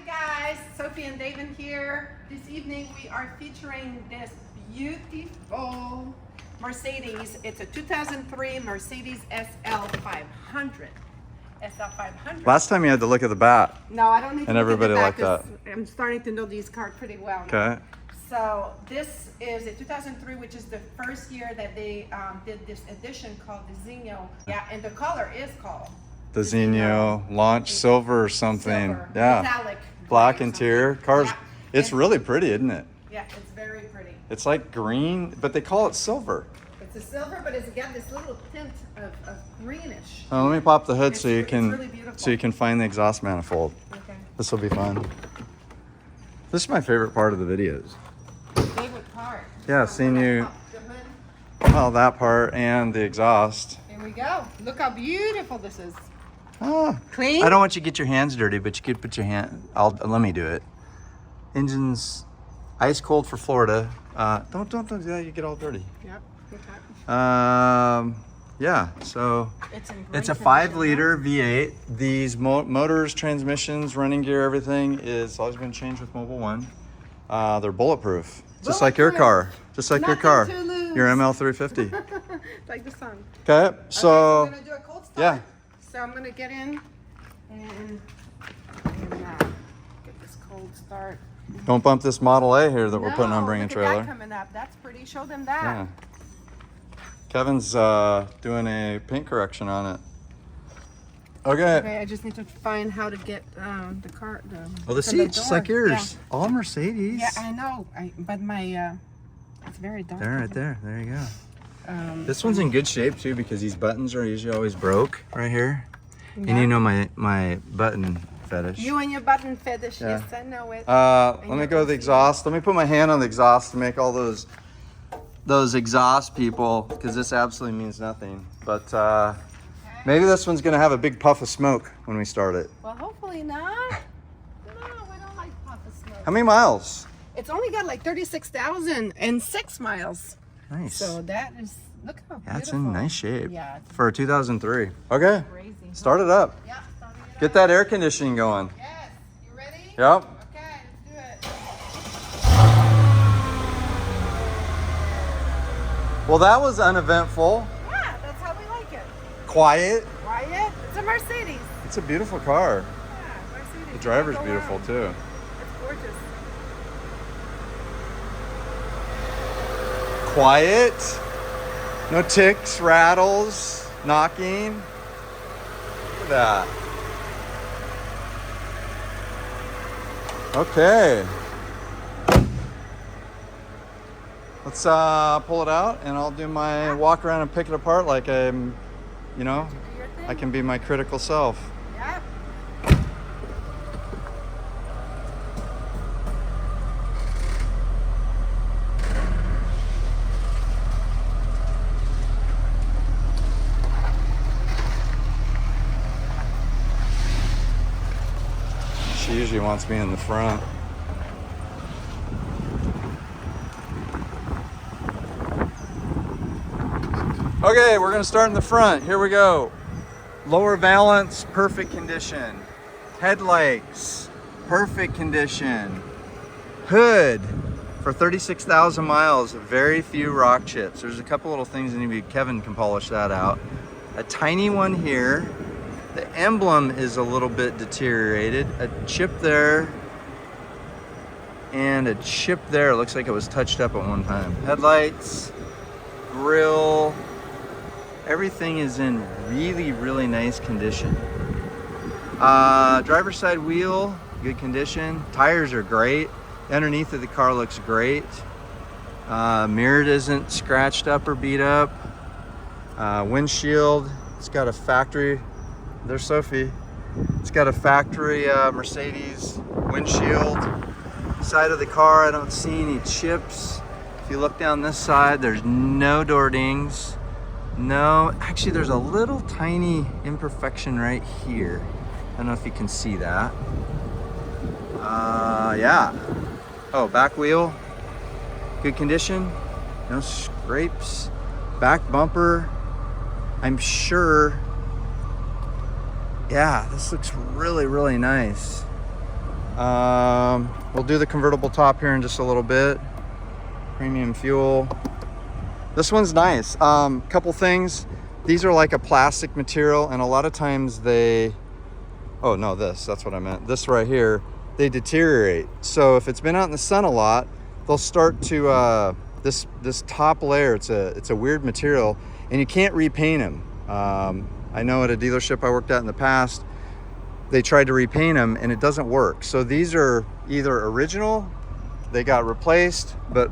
Hi guys, Sophie and David here. This evening we are featuring this beautiful Mercedes. It's a 2003 Mercedes SL500. SL500. Last time you had to look at the bat. No, I don't need to and look everybody at the back liked that. I'm starting to know these cars pretty well. Okay. So this is a 2003, which is the first year that they did this edition called Designo. Yeah, and the color is called Designo Launch Silver or something. Silver Yeah. Metallic. Black interior. Cars. Yeah. It's really pretty, isn't it? Yeah, it's very pretty. It's like green, but they call it silver. It's a silver, but it's got this little tint of greenish. Let me pop the hood It's so you really can can find the exhaust manifold. Okay. This will be fun. This is my favorite part of the videos. Favorite part. Yeah, seeing you. The hood. Well, that part and the exhaust. Here we go. Look how beautiful this is. Ah, Clean. I don't want you to get your hands dirty, but you could put your hand. Let me do it. Engine's ice cold for Florida. Don't do that. You get all dirty. Yep. Okay. Yeah. So It's in great it's a condition, 5-liter V8. These motors, transmissions, running gear, everything is always been changed with Mobil 1. They're bulletproof, just like your car. Just like your Nothing car. to lose. Your ML350. Like the sun. Okay. So I'm gonna do a cold start. yeah. So I'm gonna get in and get this cold start. Don't bump this Model A here that we're putting on Bring a Look at Trailer. that coming up. That's pretty. Show them that. Yeah. Kevin's doing a paint correction on it. Okay. Okay, I just need to find how to get the car. Oh, the from seats, just door. like yours. All Mercedes. Yeah, I know. But my it's very dark. There, right there. There you go. This This one's in good shape too because these buttons are usually always broke right here. Yeah. And you know my button fetish. You and your button fetish. Yeah. Yes, I know it. Let me go with the exhaust. Let me put my hand on the exhaust to make all those exhaust people, because this absolutely means nothing. But maybe this one's gonna have a big puff of smoke when we start it. Well, hopefully not. No, we don't like puff of smoke. How many miles? It's only got like 36,006 miles. Nice. So that is, look how beautiful. That's in nice shape. Yeah, it's For a 2003. Okay. crazy. Start it up. Yeah, starting it Get up. that air conditioning going. Yes, you ready? Yep. Okay, let's do it. Well, that was uneventful. Yeah, that's how we like it. Quiet. Quiet. It's a Mercedes. It's a beautiful car. Yeah, Mercedes. The driver's Go beautiful around. too. It's gorgeous. Quiet. No ticks, rattles, knocking. Look at that. Okay. Let's pull it out and I'll do my walk around and pick it apart like I'm, you know, Do your thing. I can be my critical self. Yeah. She usually wants me in the front. Okay, we're gonna start in the front. Here we go. Lower valance, perfect condition. Headlights, perfect condition. Hood, for 36,000 miles, very few rock chips. There's a couple little things that maybe Kevin can polish that out. A tiny one here. The emblem is a little bit deteriorated. A chip there and a chip there. It looks like it was touched up at one time. Headlights, grille, everything is in really, really nice condition. Driver's side wheel, good condition. Tires are great. Underneath of the car looks great. Mirror isn't scratched up or beat up. Windshield, it's got a factory. There's Sophie. It's got a factory Mercedes windshield. Side of the car, I don't see any chips. If you look down this side, there's no door dings. No, actually there's a little tiny imperfection right here. I don't know if you can see that. Yeah. Oh, back wheel, good condition. No scrapes. Back bumper, I'm sure. Yeah, this looks really, really nice. We'll do the convertible top here in just a little bit. Premium fuel. This one's nice. Couple things. These are like a plastic material, and a lot of times they, oh no, that's what I meant. This right here, they deteriorate. So if it's been out in the sun a lot, they'll start to, this top layer, it's a weird material, and you can't repaint them. I know at a dealership I worked at in the past, they tried to repaint them and it doesn't work. So these are either original, they got replaced, but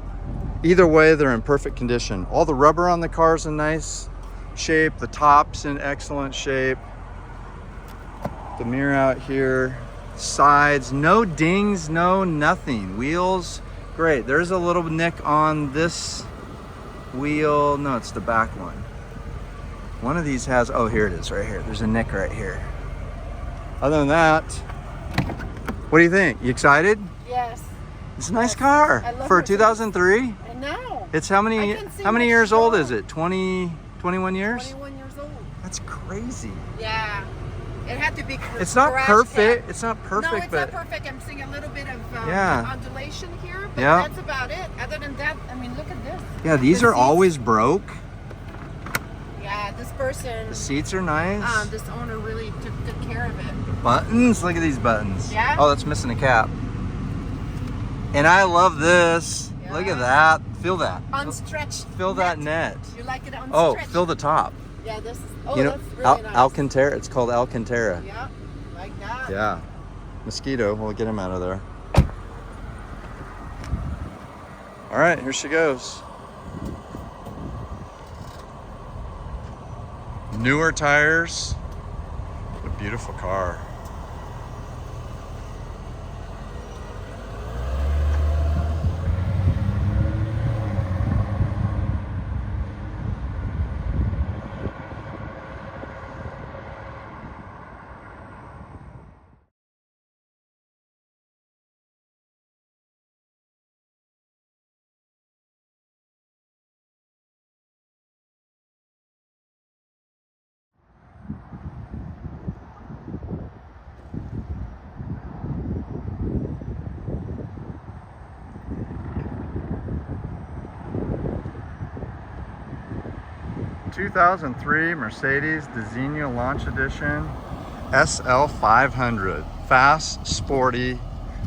either way, they're in perfect condition. All the rubber on the car's in nice shape. The top's in excellent shape. The mirror out here, sides, no dings, no nothing. Wheels, great. There's a little nick on this wheel. No, it's the back one. One of these has, oh, here it is right here. There's a nick right here. Other than that, what do you think? You excited? Yes. It's a nice car for a 2003. I know. It's how many years old is it? 20, 21 years? 21 years old. That's crazy. Yeah. It had to be. It's not perfect. It's not perfect, no, it's but not perfect. I'm seeing a little bit of yeah, undulation here, but yeah, that's about it. Other than that, I mean, look at this. Yeah, these are always broke. Yeah, this person. The seats are nice. This owner really took good care of it. Buttons. Look at these buttons. Yeah. Oh, that's missing a cap. And I love this. Yeah. Look at that. Feel that. Unstretched. Feel that net. You like it unstretched? Oh, feel the top. Yeah, this is. Oh, you know, that's really nice. Alcantara. It's called Alcantara. Yeah, like that. Yeah. Mosquito. We'll get him out of there. All right, here she goes. Newer tires. A beautiful car. ...2003 Mercedes Designo Launch Edition SL500. Fast, sporty.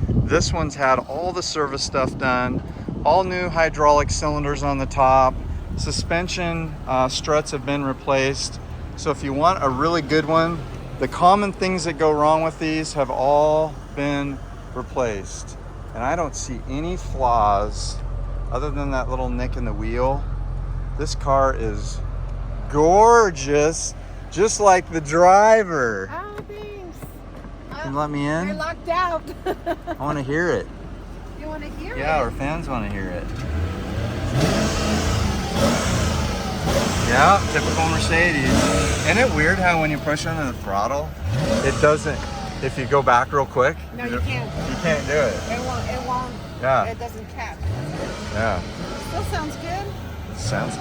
This one's had all the service stuff done. All new hydraulic cylinders on the top. Suspension struts have been replaced. So if you want a really good one, the common things that go wrong with these have all been replaced. And I don't see any flaws other than that little nick in the wheel. This car is gorgeous, just like the driver. Oh, thanks. Can you let me in? You're locked out. I want to hear it. You want to hear it? Yeah, our fans want to hear it. Yeah, typical Mercedes. Isn't it weird how when you push on the throttle, it doesn't, if you go back real quick? No, you can't. You can't do it. It won't. Yeah. It doesn't catch. Yeah. Still sounds good. Sounds.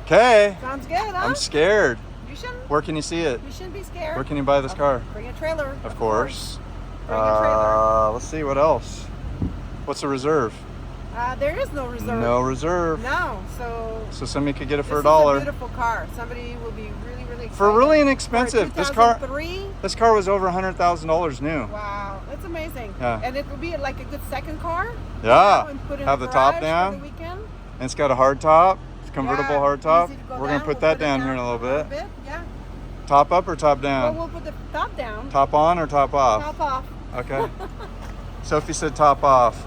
Okay. Sounds good, huh? I'm scared. You shouldn't. Where can you see it? You shouldn't be scared. Where can you buy this car? Bring a trailer. Of course. Bring a trailer. Let's see, what else? What's the reserve? There is no reserve. No reserve. No, so somebody could get it for this $1. is a beautiful car. Somebody will be really, really excited. For really inexpensive. For This car was over $100,000 new. Wow, that's amazing. Yeah. And it will be like a good second car. Yeah. And put in have the top down. For the weekend. And it's got a hard top. It's convertible hard top. We're gonna put that down here in a little bit. Yeah. Top up or top down? Well, we'll put the top down. Top on or top off? Top off. Okay. Sophie said top off.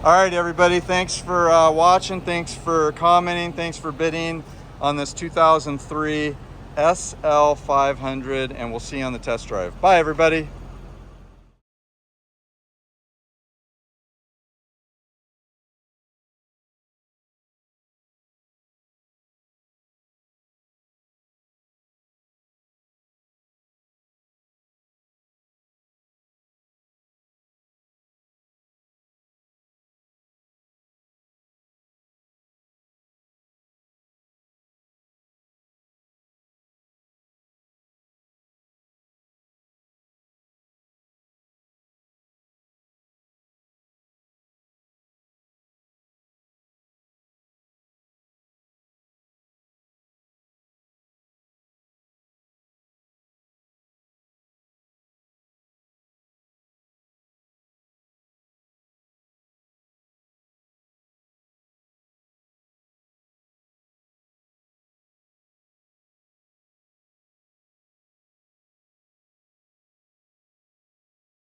All right, everybody. Thanks for watching. Thanks for commenting. Thanks for bidding on this 2003 SL500, and we'll see you on the test drive. Bye, everybody.